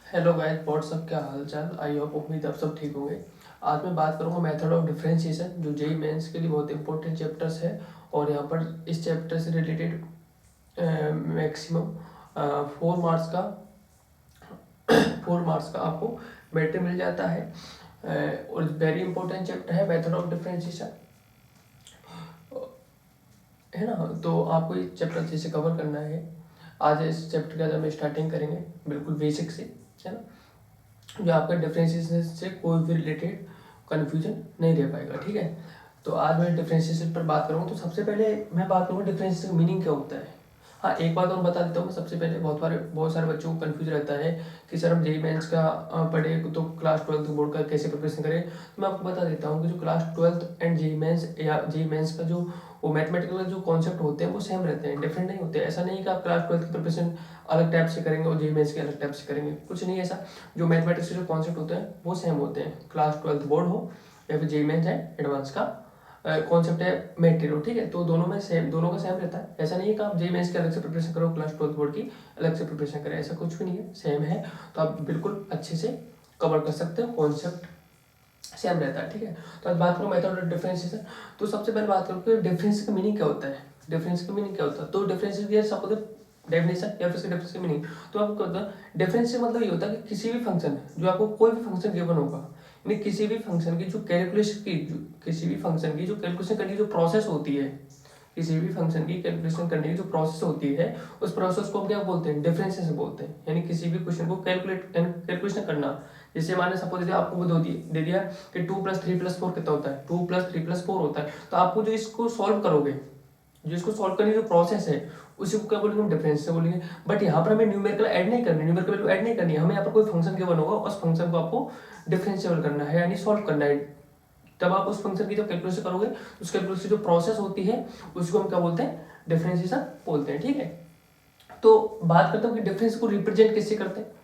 Hello guys, WhatsApp, क्या हाल चाल। I hope, उम्मीद आप सब ठीक होंगे। आज मैं बात करूंगा मेथड ऑफ डिफरेंशिएशन, जो जेई मेंस के लिए बहुत इंपॉर्टेंट चैप्टर्स है। और यहाँ पर इस चैप्टर से रिलेटेड मैक्सिमम 4 मार्क्स का 4 मार्क्स का आपको मैटर मिल जाता है। और वेरी इंपॉर्टेंट चैप्टर है मेथड ऑफ डिफरेंशिएशन, है ना। तो आपको ये चैप्टर अच्छे से कवर करना है। आज इस चैप्टर का हम स्टार्टिंग करेंगे बिल्कुल बेसिक से, है ना, जो आपका डिफरेंशिएशन से कोई भी रिलेटेड कन्फ्यूजन नहीं रह पाएगा। ठीक है, तो आज मैं डिफरेंशिएशन पर बात करूँगा। तो सबसे पहले मैं बात करूँगा डिफरेंशिएशन का मीनिंग क्या होता है। हाँ, एक बात और बता देता हूँ मैं। सबसे पहले बहुत सारे बच्चों को कन्फ्यूज रहता है कि सर हम जेई मेंस का पढ़े तो क्लास 12 बोर्ड का कैसे प्रिपरेशन करें। तो मैं आपको बता देता हूँ कि जो क्लास 12 एंड जेई मेंस या जेई मेंस का जो वो मैथमेटिकल जो कॉन्सेप्ट होते हैं वो सेम रहते हैं, डिफरेंट नहीं होते। ऐसा नहीं कि आप क्लास 12 की प्रिपरेशन अलग टाइप से करेंगे और जेई मेंस के अलग टाइप से करेंगे, कुछ नहीं ऐसा। जो मैथमेटिक्स के जो कॉन्सेप्ट होते हैं वो सेम होते हैं, क्लास 12 बोर्ड हो या फिर जेई मेंस है एडवांस का कॉन्सेप्ट है मेटेरियल। ठीक है, तो दोनों में सेम, दोनों का सेम रहता है। ऐसा नहीं है कि आप जेई मेंस की अलग से प्रिपरेशन करो, क्लास 12 बोर्ड की अलग से प्रिपरेशन करें, ऐसा कुछ भी नहीं है, सेम है। तो आप बिल्कुल अच्छे से कवर कर सकते हो, कॉन्सेप्ट सेम रहता है। ठीक है, तो आज बात करूँ मेथड ऑफ डिफरेंशिएशन। तो सबसे पहले बात करूँ कि डिफरेंस का मीनिंग क्या होता है। डिफरेंस का मीनिंग क्या होता है, तो डिफरेंस की सपोज डेफिनेशन या फिर डिफरेंस का मीनिंग। तो आपको क्या होता है, डिफरेंस का मतलब ये होता है कि किसी भी फंक्शन, जो आपको कोई भी फंक्शन गिवन होगा, यानी किसी भी फंक्शन की जो कैलकुलेशन की किसी भी फंक्शन की जो कैलकुलेशन करने की जो प्रोसेस होती है, किसी भी फंक्शन की कैलकुलेशन करने की जो प्रोसेस होती है, उस प्रोसेस को हम क्या बोलते हैं, डिफरेंशिएशन बोलते हैं। यानी किसी भी क्वेश्चन को कैलकुलेशन करना। जैसे मैंने सपोज आपको दे दिया कि 2 + 3 + 4 कितना होता है, 2 + 3 + 4 होता है। तो आपको जो इसको सॉल्व करोगे, जो इसको सॉल्व करने की जो प्रोसेस है, उसी को क्या बोलेंगे, हम डिफरेंस से बोलेंगे। बट यहाँ पर हमें न्यूमेरिकल ऐड नहीं करनी, न्यूमेरिकल वैल्यू ऐड नहीं करनी है हमें। यहाँ पर कोई फंक्शन गिवन होगा, उस फंक्शन को आपको डिफरेंशिएबल करना है, यानी सॉल्व करना है। तब आप उस फंक्शन की जब कैलकुलेशन करोगे, उस कैलकुलेशन जो प्रोसेस होती है उसको हम क्या बोलते हैं, डिफरेंशिएशन बोलते हैं। ठीक है, तो बात करता हूँ कि डिफरेंस को रिप्रेजेंट कैसे करते हैं।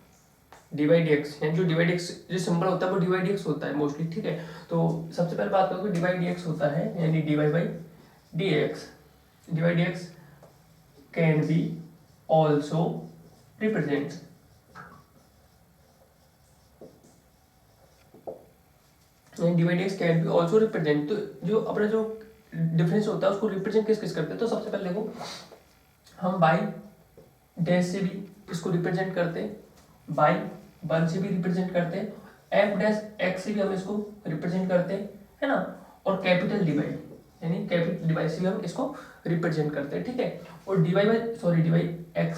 डिवाइड एक्स, यानी जो डिवाइड एक्स जो सिंबल होता है वो डिवाइड एक्स होता है मोस्टली। ठीक है, तो सबसे पहले बात करूँ कि डिवाइड एक्स होता है, यानी dy by d x. Divide x can be also represent, divide x can be also represent. तो जो अपना जो डिफरेंस होता है उसको रिप्रेजेंट किस किस करते हैं। तो सबसे पहले देखो, हम बाई डैश से भी इसको रिप्रेजेंट करते हैं, बाई 1 से भी रिप्रेजेंट करते हैं, एफ डैश एक्स से भी हम इसको रिप्रेजेंट करते हैं, है ना। और कैपिटल डिवाइड, यानी कैपिटल डिवाइड से भी हम इसको रिप्रेजेंट करते हैं। ठीक है, और डिवाई एक्स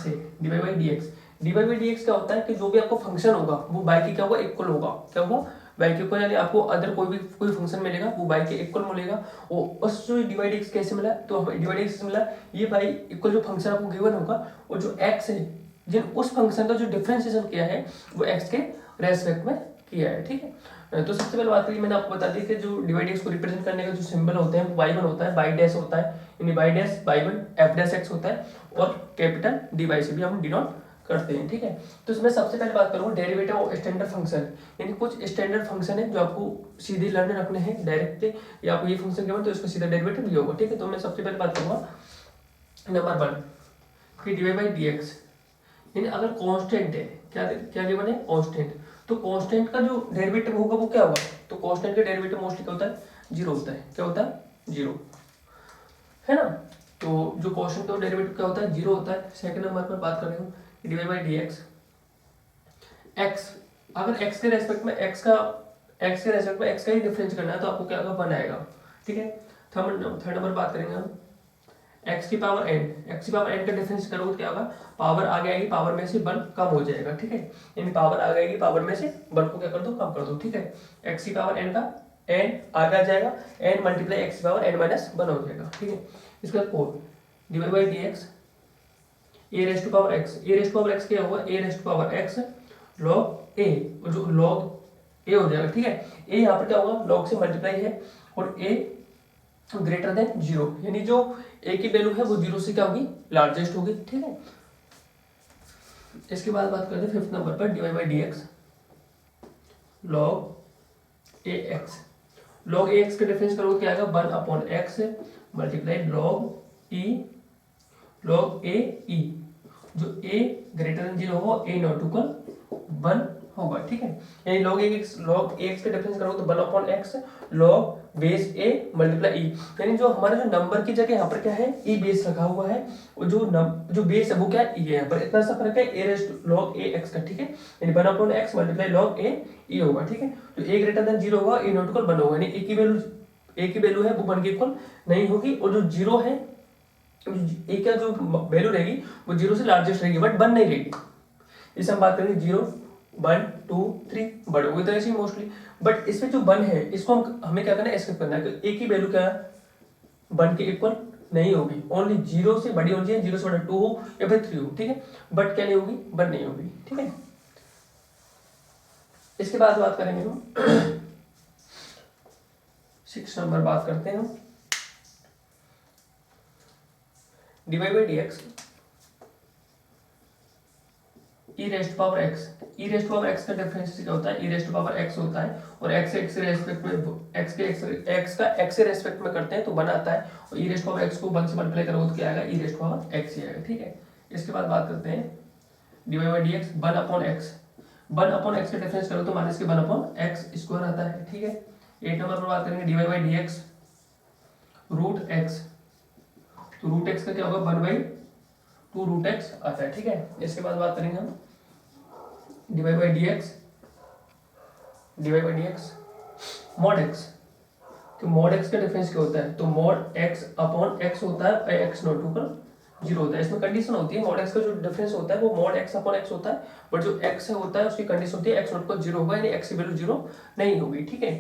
से d y by d x. D y by d x क्या होता है कि जो भी आपको फंक्शन होगा वो बाई के क्या होगा, इक्वल होगा। क्या होगा, बाई के इक्वल, यानी आपको अदर कोई फंक्शन मिलेगा वो बाई के इक्वल मिलेगा। और उस जो डिवाइड एक्स कैसे मिला, तो हमें डिवाइड एक्स मिला, ये बाई इक्वल जो फंक्शन आपको गिवन होगा, और जो एक्स है जिन उस फंक्शन का जो डिफरेंशिएशन किया है वो एक्स के रेस्पेक्ट में किया है। ठीक है, तो सबसे पहले बात करिए, मैंने आपको बता दी कि जो डिवाइड एक्स को रिप्रेजेंट करने का जो सिंबल होते हैं y1 होता है, बाई डैश होता है, यानी by dash y1 f dash x होता है, और कैपिटल dy से भी हम डिनोट करते हैं। ठीक है, तो इसमें सबसे पहले बात करूंगा डेरिवेटिव ऑफ स्टैंडर्ड फंक्शन, यानी कुछ स्टैंडर्ड फंक्शन है जो आपको सीधे लर्न रखने हैं डायरेक्टली, या आपको ये फंक्शन गिवन तो इसका सीधा डेरिवेटिव लिया होगा। ठीक है, तो मैं सबसे पहले बात करूंगा नंबर 1 कि डी बाई डी एक्स, यानी अगर कांस्टेंट है, क्या क्या गिवन है, कांस्टेंट। तो कांस्टेंट का जो डेरिवेटिव होगा वो क्या होगा, तो कांस्टेंट का डेरिवेटिव मोस्टली क्या होता है, 0 होता है। क्या होता है, 0, है ना। तो जो कांस्टेंट का डेरिवेटिव क्या होता है, 0 होता है। सेकंड नंबर पर बात कर रहे हूँ D by d x. X, अगर एक्स के रेस्पेक्ट में एक्स का ही डिफरेंस करना है तो आपको क्या होगा, 1 आएगा। ठीक है, थर्ड नंबर बात करेंगे हम एक्स की पावर n का डिफरेंस करोगे क्या होगा, पावर आगे आएगी, पावर में से 1 कम हो जाएगा। ठीक है, यानी पावर आ जाएगी, पावर में से 1 को क्या कर दो, कम कर दो। ठीक है, एक्स की पावर n का n आगे आ जाएगा, n मल्टीप्लाई एक्स की पावर n माइनस 1 हो जाएगा। ठीक है, इसका 4 divide by d x a raise to power x. A raise to power x क्या होगा, a raise to power x log a, और जो लॉग ए हो जाएगा। ठीक है, ए यहाँ पर क्या होगा, लॉग से मल्टीप्लाई है, और ए ग्रेटर देन 0, यानी जो ए की वैल्यू है वो 0 से क्या होगी, लार्जेस्ट होगी। ठीक है, इसके बाद बात करते हैं 5th नंबर पर D by d x log A x. Log A x का डिफरेंस करोगे क्या आएगा, 1/x मल्टीप्लाई लॉग ए ई, जो ए ग्रेटर देन 0 हो, ए नॉट इक्वल 1 होगा, ठीक है। यानी log ax का डिफरेंस करोगे तो 1/x log base a multiply e, यानी जो हमारा जो नंबर की जगह यहाँ पर क्या है e बेस रखा हुआ है, और जो बेस है वो क्या है e है, यहाँ पर इतना सा फर्क है a रेस्ट log ax का, ठीक है। यानी 1/x multiply log a e होगा, ठीक है। तो a ग्रेटर देन 0 होगा, e नॉट इक्वल 1 होगा, यानी a की वैल्यू है वो 1 के इक्वल नहीं होगी, और जो 0 है a का जो वैल्यू रहेगी वो 0 से लार्जेस्ट रहेगी, बट 1 नहीं रहेगी। इसे हम बात करेंगे 0 1 2 3 बड़े होगी तो ऐसे ही मोस्टली, बट इसमें जो 1 है इसको हमें क्या करना है, एस्केप करना है। a की वैल्यू क्या है 1 के इक्वल नहीं होगी, ओनली 0 से बड़ी होनी चाहिए, 0 से बड़ा 2 हो या फिर 3 हो, ठीक है, बट क्या नहीं होगी 1 नहीं होगी, ठीक है। इसके बाद बात करेंगे हम 6 नंबर बात करते हैं हम dy by dx e rest power x, e rest power x का डिफरेंस क्या होता है, e रेस्ट पावर x होता है, और x के रेस्पेक्ट में x का x के रेस्पेक्ट में करते हैं तो 1 आता है, और e रेस्ट पावर x को 1 से मल्टीप्लाई करोगे तो क्या आएगा e रेस्ट पावर x ही आएगा, ठीक है। इसके बाद बात करते हैं dy by dx 1/x, 1/x का डिफरेंस करो तो माइनस के 1/x स्क्वायर आता है, ठीक है। 8 नंबर पर बात करेंगे dy by dx root x, तो रूट x का क्या होगा 1/2 रूट x आता है, ठीक है। इसके बाद बात करेंगे हम dy by dx mod x, तो mod x का डिफरेंस क्या होता है, तो mod x अपॉन x होता है और x नॉट ऊपर 0 होता है। इसमें कंडीशन होती है mod x का जो डिफरेंस होता है वो mod x अपॉन x होता है, बट जो x है होता है उसकी कंडीशन होती है x नॉट पर 0 होगा, यानी x की वैल्यू 0 नहीं होगी, ठीक है।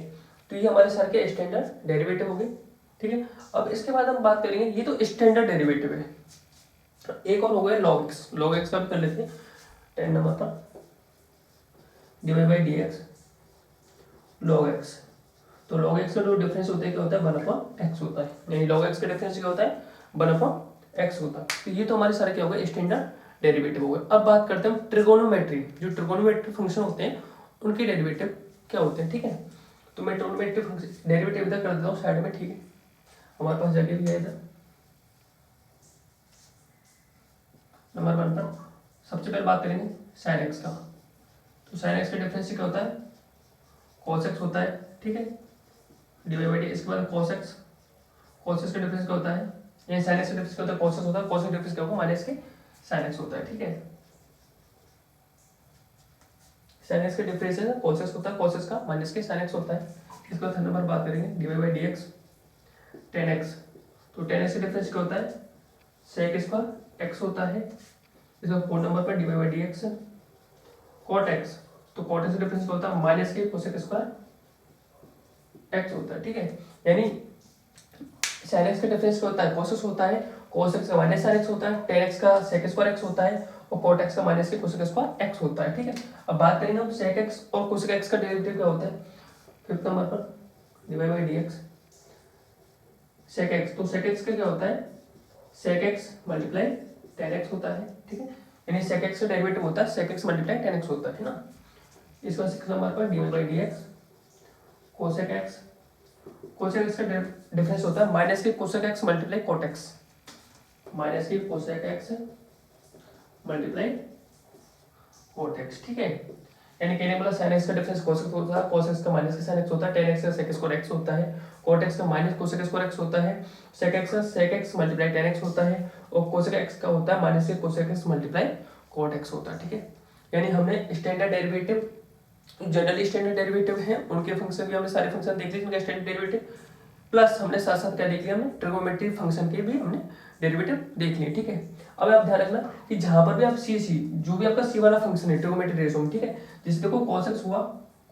तो ये हमारे सर के स्टैंडर्ड डेरिवेटिव हो गए, ठीक है। अब इसके बाद हम बात करेंगे, ये तो स्टैंडर्ड डेरिवेटिव है, एक और हो गया log x का भी कर लेते हैं 10 नंबर पर dy by dx log x, तो log x का जो डिफरेंस होता है क्या होता है 1/x होता है, यानी log x का डिफरेंस क्या होता है 1/x होता है। तो ये तो हमारे सारे क्या हो गए स्टैंडर्ड डेरिवेटिव हो गए। अब बात करते हैं ट्रिगोनोमेट्री, जो ट्रिगोनोमेट्री फंक्शन होते हैं उनके डेरिवेटिव क्या होते हैं, ठीक है। तो मैं ट्रिगोनोमेट्री फंक्शन डेरिवेटिव इधर कर देता हूँ साइड में, ठीक है, हमारे पास जगह भी है इधर। नंबर 1 पर सबसे पहले बात करेंगे साइन एक्स का, तो साइन एक्स का डिफरेंस क्या होता है cos x होता है, ठीक है, डिवाइड बाय डी। इसके बाद cos x का डिफरेंस क्या होता है, ये sin x का डिफरेंस क्या होता है cos x होता है, cos x का डिफरेंस क्या होगा माइनस के sin x होता है, ठीक है। sin x का डिफरेंस है cos x होता है, cos x का माइनस के sin x होता है। इसके बाद नंबर बात करेंगे divide by dx tan x, तो tan x का डिफरेंस क्या होता है sec स्क्वायर x होता है। इसका 4 नंबर पर divide by dx cot x, तो cot x का डिफरेंस क्या होता है माइनस के cosec स्क्वायर x होता है, ठीक है। यानी sin x का डिफरेंस क्या होता है cos x होता है, cos x का माइनस sin x होता है, tan x का sec स्क्वायर x होता है, और cot x का माइनस के cosec स्क्वायर x होता है, ठीक है। अब बात करेंगे हम sec x और cosec x का डेरिवेटिव क्या होता है 5th नंबर पर divide by dx sec x, तो sec x का क्या होता है sec x multiply tan x होता है, ठीक है। यानी sec x का डेरिवेटिव होता है sec x multiply tan x होता है ना। इसका 6 नंबर पर dy by dx cosec x का डिफरेंस होता है माइनस के cosec x multiply cot x, minus के cosec x multiply cot x, ठीक है। यानी कहने वाला sin x का डिफरेंस cos x होता है, cos x का माइनस के sin x होता है, tan x का sec स्क्वायर x होता है, cot x का माइनस cosec स्क्वायर x होता है, sec x का sec x multiply tan x होता है, और cosec x का होता है माइनस के cosec x multiply cot x होता है, ठीक है। यानी हमने standard derivative, generally standard derivative है उनके फंक्शन भी हमने सारे फंक्शन देख लिए उनके स्टैंडर्ड डेरिवेटिव, प्लस हमने साथ साथ क्या देख लिया हमने ट्रिगोनोमेट्री फंक्शन के भी हमने डेरिवेटिव देख लिए, ठीक है। अब आप ध्यान रखना कि जहां पर भी आप सी जो भी आपका सी वाला फंक्शन है ट्रिगोनोमेट्री रेशो में, ठीक है, जैसे देखो cos x हुआ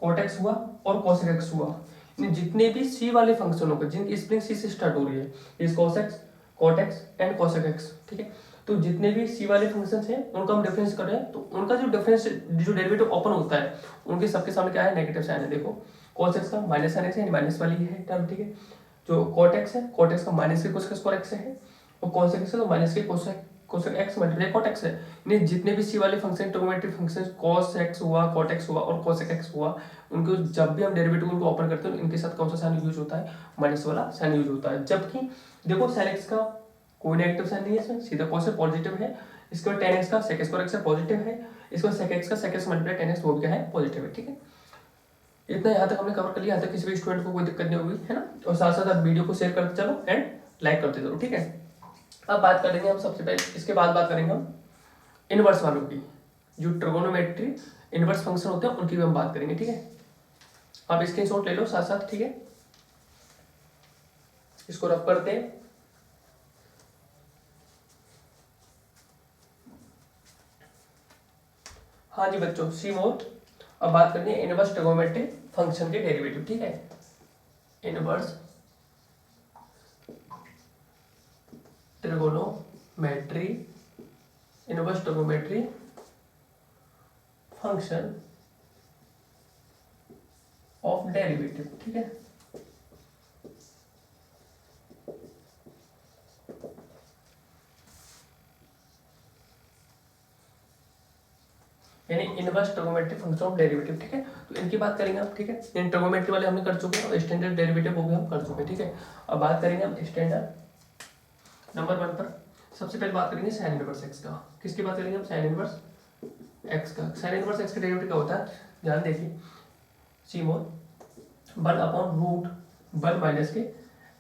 cot x हुआ और cosec x हुआ, जितने भी सी वाले फंक्शन होंगे जिनकी स्प्रिंग सी से स्टार्ट हो रही है, इस cos x cot x and cosec x, ठीक है, तो जितने भी सी वाले फंक्शंस हैं उनका हम डिफरेंस कर रहे हैं, तो उनका जो डिफरेंस जो डेरिवेटिव ओपन होता है उनके सबके सामने क्या है नेगेटिव साइन है। देखो cos x का माइनस साइन है, माइनस वाली है टर्म, ठीक है। जो cot x है cot x का माइनस के cosec स्क्वायर x है, और cos x तो माइनस के cosec x multiply cot x है। यानी जितने भी सी वाले function trigonometry function cos x हुआ cot x हुआ और cosec x हुआ, उनको जब भी हम डेरिवेटिव उनको ओपन करते हैं इनके साथ कौन सा साइन यूज होता है माइनस वाला साइन यूज होता है। जबकि देखो sin x का कोई नेगेटिव साइन नहीं है, इसमें सीधा cos पॉजिटिव है, इसके बाद tan x का sec स्क्वायर x पॉजिटिव है, इसके बाद sec x का sec x multiply tan x वो क्या है पॉजिटिव है, ठीक है। इतना यहाँ तक हमने कवर कर लिया, यहाँ तक किसी भी स्टूडेंट को कोई दिक्कत नहीं होगी, है ना। और साथ साथ आप वीडियो को शेयर करते चलो एंड लाइक करते चलो, ठीक है। अब बात करेंगे हम सबसे पहले, इसके बाद बात करेंगे हम इनवर्स वालों की, जो ट्रिगोनोमेट्री इनवर्स फंक्शन होते हैं उनकी भी हम बात करेंगे, ठीक है। आप स्क्रीनशॉट ले लो साथ साथ, ठीक है। इसको रब करते हैं। हाँ जी बच्चों, सी मोर। अब बात करनी है इनवर्स ट्रिगोनोमेट्री फंक्शन के डेरिवेटिव, ठीक है। Inverse trigonometry, inverse trigonometry function of derivative, ठीक है। यानी inverse trigonometry function of derivative, ठीक है। तो इनकी बात करेंगे हम, ठीक है। इन ट्रिगोनोमेट्री वाले हमने कर चुके हैं और स्टैंडर्ड डेरिवेटिव वो भी हम कर चुके हैं, ठीक है। अब बात करेंगे हम स्टैंडर्ड नंबर 1 पर। सबसे पहले बात करेंगे साइन इनवर्स एक्स का। किसकी बात करेंगे हम? साइन इनवर्स एक्स का। साइन इनवर्स एक्स का डेरिवेटिव क्या होता है, ध्यान देखिए। सी मोर 1/√1 माइनस के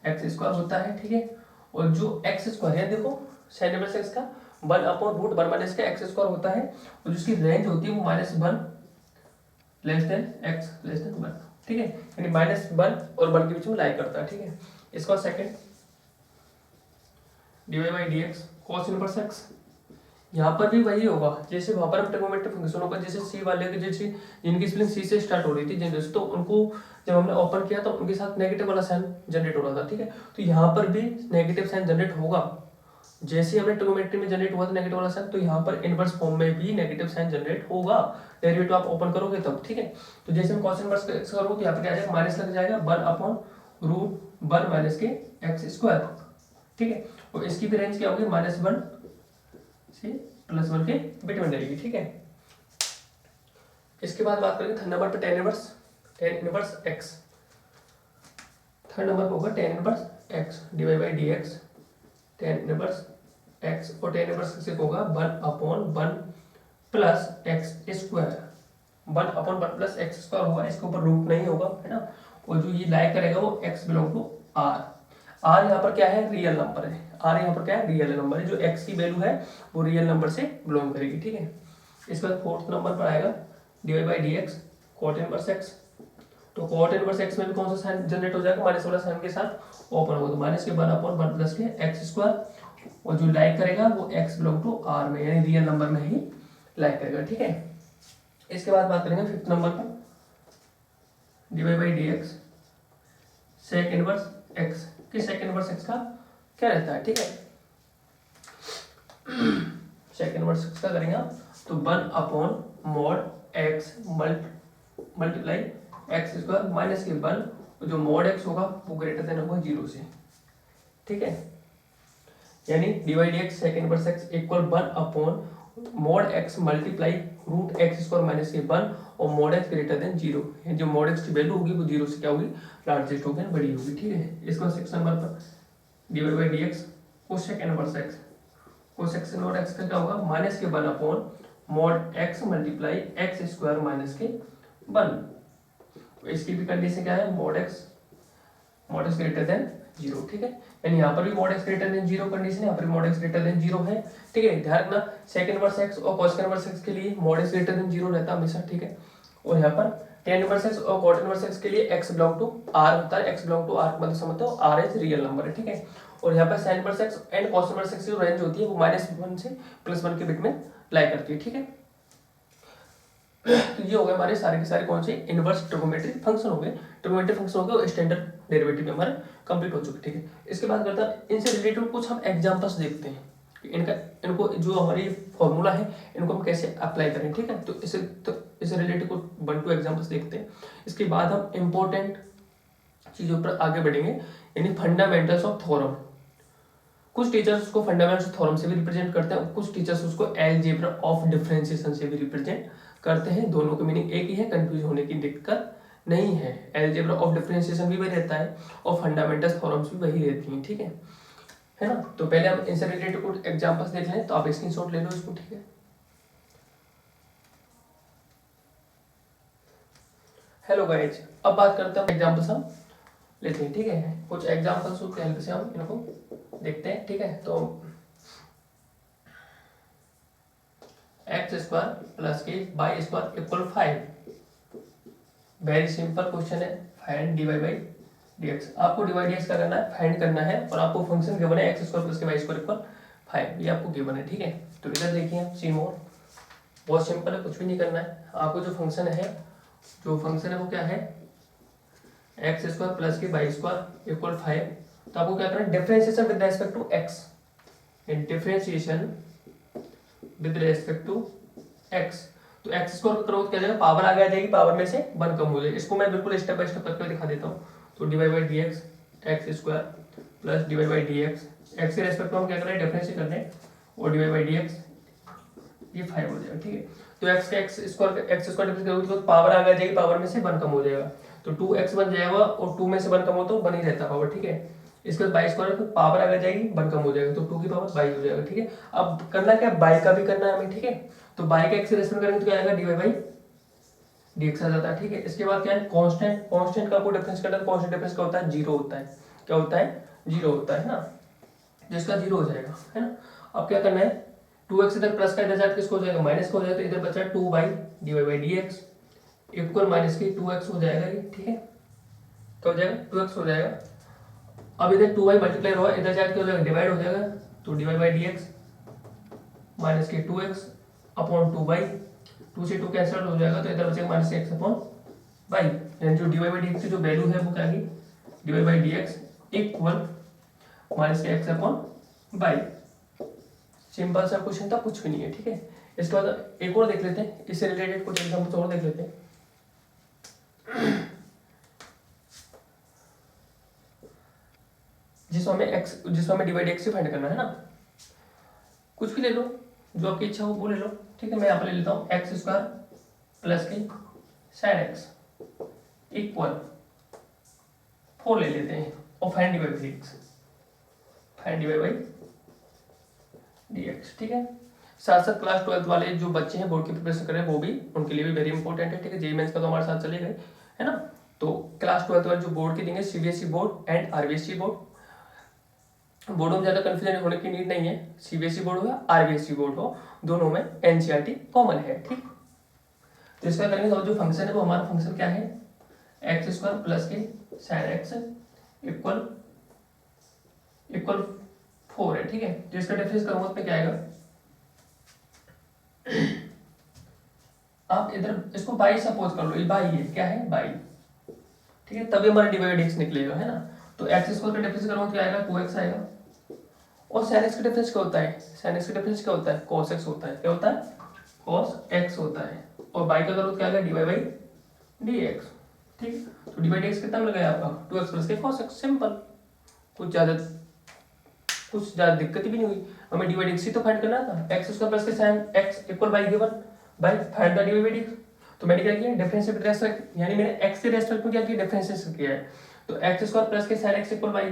एक्स स्क्वायर होता है, ठीक है। और जो एक्स स्क्वायर है, देखो साइन इनवर्स एक्स का 1/√1 माइनस का एक्स स्क्वायर होता है, और जिसकी रेंज होती है वो -1 less than x less than 1, ठीक है। यानी -1 और 1 के बीच में लाई करता है, ठीक है। इसका second dy/dx cos inverse x। यहाँ पर भी वही होगा जैसे वहां पर हम ट्रिगोनोमेट्री फंक्शनों का, जैसे सी वाले के जैसे जिनकी स्पेलिंग सी से स्टार्ट हो रही थी जनरल, तो उनको जब हमने ओपन किया तो उनके साथ नेगेटिव वाला साइन जनरेट हो रहा था, ठीक है। तो यहाँ पर भी नेगेटिव साइन जनरेट होगा, जैसे हमें ट्रिगोनोमेट्री में जनरेट हुआ था नेगेटिव वाला साइन, तो यहाँ पर इनवर्स फॉर्म में भी नेगेटिव साइन जनरेट होगा। डेरिवेटिव आप ओपन करोगे तब, ठीक है। तो जैसे हम cos इनवर्स करोगे तो यहाँ पर क्या आ जाएगा, माइनस लग जाएगा 1/√1 माइनस के एक्स स्क्वायर, ठीक है। और इसकी भी रेंज क्या होगी, -1 से +1 के बिटवीन रहेगी, ठीक है। इसके बाद बात करेंगे थर्ड नंबर पे tan inverse x। Third number पे होगा tan inverse x dy/dx tan inverse x, और tan इनवर्स x होगा 1/1 plus x square. 1/1 plus x square होगा, इसके ऊपर रूट नहीं होगा, है ना। और जो ये लाई करेगा वो x belong to r। r यहाँ पर क्या है, रियल नंबर है। r यहाँ पर क्या है, रियल नंबर है। जो x की वैल्यू है वो रियल नंबर से बिलोंग करेगी, ठीक है। इसके बाद फोर्थ नंबर पर आएगा dy/dx cot इनवर्स x। तो cot इनवर्स x में भी कौन सा साइन जनरेट हो जाएगा, माइनस वाला साइन के साथ ओपन होगा, तो माइनस के 1/1 प्लस के एक्स स्क्वायर, और जो लाइक करेगा वो x बिलोंग टू r में, यानी रियल नंबर में ही लाइक करेगा, ठीक है। इसके बाद बात करेंगे फिफ्थ नंबर पर dy/dx sec इनवर्स x। कि sec इनवर्स x का क्या रहता है, ठीक है। sec इनवर्स x का करेंगे आप तो 1/mod x multiply x square minus के 1, जो mod x होगा वो ग्रेटर देन होगा 0 से, ठीक है। यानी dy/dx sec inverse x equal 1/mod x multiply √x² minus के 1, और mod x ग्रेटर देन 0। जो mod x की वैल्यू होगी वो 0 से क्या होगी, लार्जेस्ट होगी, बड़ी होगी, ठीक है। इसका सेक्शन नंबर पर dy/dx cosec inverse x। cosec inverse x का क्या होगा, माइनस के 1/mod x multiply x² minus के 1। इसकी भी कंडीशन क्या है, mod x ग्रेटर देन 0, ठीक है। यानी यहाँ पर भी mod x greater than 0 condition है, यहाँ पर mod x ग्रेटर देन 0 है, ठीक है। ध्यान रखना sec इनवर्स x और cos इनवर्स x के लिए mod x ग्रेटर देन 0 रहता है हमेशा, ठीक है। और यहाँ पर tan इनवर्स x और cot इनवर्स x के लिए x बिलोंग टू r होता है। x बिलोंग टू r मतलब समझते हो r इज रियल नंबर है, ठीक है। और यहाँ पर sin inverse x and cos inverse x की रेंज होती है वो -1 से +1 के बीच में लाई करती है, ठीक है। तो ये हो गए हमारे सारे के सारे कौन से इनवर्स ट्रिगोनोमेट्री फंक्शन हो गए। ट्रिगोनोमेट्री फंक्शन हो गए और स्टैंडर्ड डेरिवेटिव हमारे कंप्लीट हो चुके, ठीक है। इसके बाद करता है इनसे रिलेटेड कुछ हम एग्जांपल्स देखते हैं कि इनको जो हमारी फॉर्मूला है इनको हम कैसे अप्लाई करें, ठीक है। तो इससे रिलेटेड कुछ 1-2 एग्जांपल्स देखते हैं। इसके बाद हम इंपॉर्टेंट चीजों पर आगे बढ़ेंगे, यानी फंडामेंटल्स ऑफ थ्योरम। कुछ टीचर्स उसको फंडामेंटल्स ऑफ थ्योरम से भी रिप्रेजेंट करते हैं, कुछ टीचर्स उसको अलजेब्रा ऑफ डिफरेंशिएशन से भी रिप्रेजेंट करते हैं। दोनों की मीनिंग एक ही है, कंफ्यूज होने की दिक्कत नहीं है। अलजेब्रा ऑफ डिफरेंशिएशन भी वही रहता है और फंडामेंटल्स थ्योरम्स भी वही रहती हैं, ठीक है। है ना। तो पहले हम इनसे रिलेटेड कुछ एग्जांपल्स देख लें, तो आप स्क्रीनशॉट ले लो इसको, ठीक है। हेलो गाइज, अब बात करते हैं एग्जांपल्स हम लेते हैं, ठीक है। कुछ एग्जांपल्स की हेल्प से हम इनको देखते हैं, ठीक है। तो x square plus k y square equal 5, very simple question है। फाइंड dy बाई dx, आपको dy dx का करना है, फाइंड करना है, और आपको फंक्शन गिवन है x square plus k y square equal 5, ये आपको गिवन है, ठीक है। तो इधर देखिए सी मोर, बहुत सिंपल है, कुछ भी नहीं करना है आपको। जो फंक्शन है वो क्या है, x square plus k y square equal 5। तो आपको क्या करना है, differentiation with respect to x, differentiation with respect to x. तो एक्स स्क्वायर करो क्या जाएगा, पावर आगे आ जाएगी, पावर में से 1 कम हो जाएगी। इसको मैं बिल्कुल स्टेप बाय स्टेप करके दिखा देता हूँ। तो d y by d x x square plus d y by d x, x के रेस्पेक्ट में हम क्या कर रहे हैं, डिफरेंशिएट कर रहे हैं, और d y by d x ये 5 हो जाएगा, ठीक है। तो एक्स का एक्स स्क्वायर डिफरेंस करोगे तो पावर आगे आ जाएगी, पावर में से 1 कम हो जाएगा, तो 2x बन जाएगा, और 2 में से 1 कम हो तो 1 ही रहता पावर, ठीक है। इसके बाद बाई स्क्वायर तो पावर आगे जाएगी, 1 कम हो जाएगा, तो 2 की पावर 22 हो जाएगा, ठीक है। अब करना क्या, बाई का भी करना है हमें, ठीक है। तो बाई का एक्स से रेस्पेक्ट करेंगे तो क्या आएगा, d y by d x आ जाता है, ठीक है। इसके बाद क्या है, कांस्टेंट, कांस्टेंट का आपको डिफरेंस करना है, कांस्टेंट डिफरेंस क्या होता है, 0 होता है, क्या होता है, 0 होता है ना, जिसका 0 हो जाएगा, है ना। अब क्या करना है, 2x इधर प्लस का, इधर जाकर किसको हो जाएगा, माइनस का हो जाएगा, तो इधर बचा 2 by d y by d x equal minus k 2x हो जाएगा ये, ठीक है। तो हो जाएगा 2x हो जाएगा। अब इधर 2y मल्टीप्लाई हुआ, इधर जाकर क्या हो जाएगा, डिवाइड हो जाएगा, तो d y by d x minus k 2x upon 2y, 2 से 2 कैंसिल हो जाएगा, तो इधर बचेगा माइनस x अपॉन y, यानी जो d y by d x की जो वैल्यू है वो क्या है, d y by d x equal minus k x upon y। Simple सा क्वेश्चन था, कुछ भी नहीं है, ठीक है। इसके बाद एक और देख लेते हैं, इससे रिलेटेड कुछ एग्जांपल और देख लेते हैं। जिसमें हमें डिवाइड एक्स से फाइंड करना है ना, कुछ भी ले लो, जो आपकी इच्छा हो वो ले लो, ठीक है। मैं यहाँ पर ले लेता हूँ एक्स स्क्वायर प्लस के साइन एक्स इक्वल 4 ले लेते हैं, और find D by x, find D by d x, ठीक है। साथ साथ क्लास 12 वाले जो बच्चे हैं बोर्ड की प्रिपरेशन कर रहे हैं, वो भी उनके लिए भी वेरी इंपॉर्टेंट है, ठीक है। जेईई मेंस का तो हमारे साथ चले गए, है ना। तो क्लास 12 वाले जो बोर्ड के देंगे, CBSE board and RBSE board, बोर्डों में ज़्यादा कन्फ्यूजन होने की नीड नहीं है, सीबीएसई बोर्ड हो या आरबीएसई बोर्ड हो, दोनों में एनसीईआरटी कॉमन है, ठीक। तो इसका करेंगे तो जो फंक्शन है वो हमारा फंक्शन क्या है, एक्स स्क्वायर प्लस के साइन एक्स इक्वल 4 है, ठीक है। तो इसका डिफरेंस करूंगा उसमें क्या आएगा, आप इधर इसको बाई सपोज कर लो, ये बाई है, क्या है, बाई, ठीक है। तभी हमारा डिवाइड एक्स निकलेगा, है ना। तो एक्स स्क्वायर का डिफरेंस करूंगा तो क्या आएगा, 2x आएगा, और sin x का डिफरेंस क्या होता है, sin x का डिफरेंस क्या होता है, cos x होता है, क्या होता है, cos x होता है, और बाई का करो तो क्या आएगा, d y by d x, ठीक। तो डी बाई डी एक्स कितना मिल गया आपका, 2x प्लस के cos x, सिंपल, कुछ ज़्यादा दिक्कत भी नहीं हुई। हमें डी बाई डी एक्स ही तो फाइंड करना था, एक्स स्क्वायर प्लस के sin x equal by given by find the D by d x. तो मैंने क्या किया, डिफरेंशिएट विद रेस्पेक्ट, यानी मैंने x के रेस्पेक्ट में क्या किया, डिफरेंशिएशन किया है। तो एक्स स्क्वायर प्लस के sin x इक्वल बाई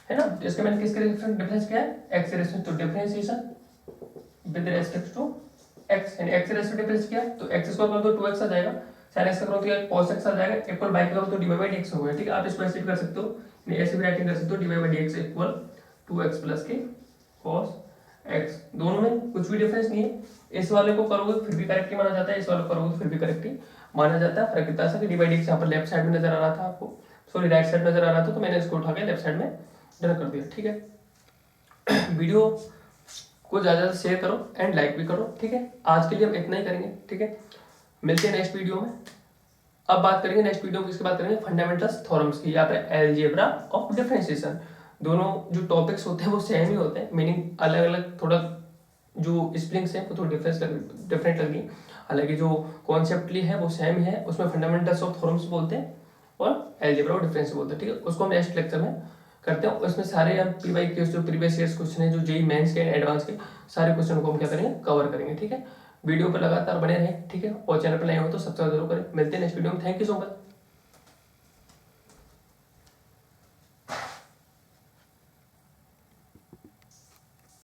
है ना। इसके मैंने किसके रेस्पेक्ट डिफरेंस किया है, x के रेस्पेक्ट, तो differentiation with respect to x, यानी x के रेस्पेक्ट डिफरेंस किया, तो x स्क्वायर करो तो 2x आ जाएगा, sin x का करो तो cos x आ जाएगा, इक्वल बाई करो तो dy बाई dx हो गया, ठीक है। आप इसको ऐसे भी कर सकते हो, यानी ऐसे भी राइटिंग कर सकते हो, dy by dx equal 2x plus के cos x, दोनों में कुछ भी डिफरेंस नहीं है। इस वाले को करोगे फिर भी करेक्ट ही माना जाता है, इस वाले को करोगे फिर भी करेक्ट ही माना जाता है। फर्क इतना सा कि डी बाई डी एक्स यहाँ पर लेफ्ट साइड में नजर आ रहा था आपको, सॉरी राइट साइड नजर आ रहा था, तो मैंने इसको उठा के लेफ्ट साइड में डन कर दिया, ठीक है। वीडियो को ज़्यादा शेयर करो एंड लाइक भी करो, ठीक है। आज के लिए हम इतना ही करेंगे, ठीक है। मिलते हैं नेक्स्ट वीडियो में। अब बात करेंगे नेक्स्ट वीडियो में, किसकी बात करेंगे, फंडामेंटल्स थ्योरम्स की, या फिर अलजेब्रा ऑफ डिफरेंशिएशन। दोनों जो टॉपिक्स होते हैं वो सेम ही होते हैं, मीनिंग अलग अलग, थोड़ा जो स्प्रिंग्स हैं वो थोड़ी डिफरेंट लगी, हालांकि जो कॉन्सेप्टली है वो सेम है। उसमें फंडामेंटल्स ऑफ थ्योरम्स बोलते हैं और अलजेब्रा ऑफ डिफरेंस बोलते हैं, ठीक है। उसको हम नेक्स्ट लेक्चर में करते हैं। उसमें सारे हम पीवाई के जो प्रीवियस ईयर्स क्वेश्चन है, जो जेईई मेंस के एडवांस के सारे क्वेश्चन को हम क्या करेंगे, कवर करेंगे, ठीक है। वीडियो पर लगातार बने रहें, ठीक है, और चैनल पर नए हो तो सब्सक्राइब जरूर करें। मिलते हैं नेक्स्ट वीडियो में, थैंक यू सो मच।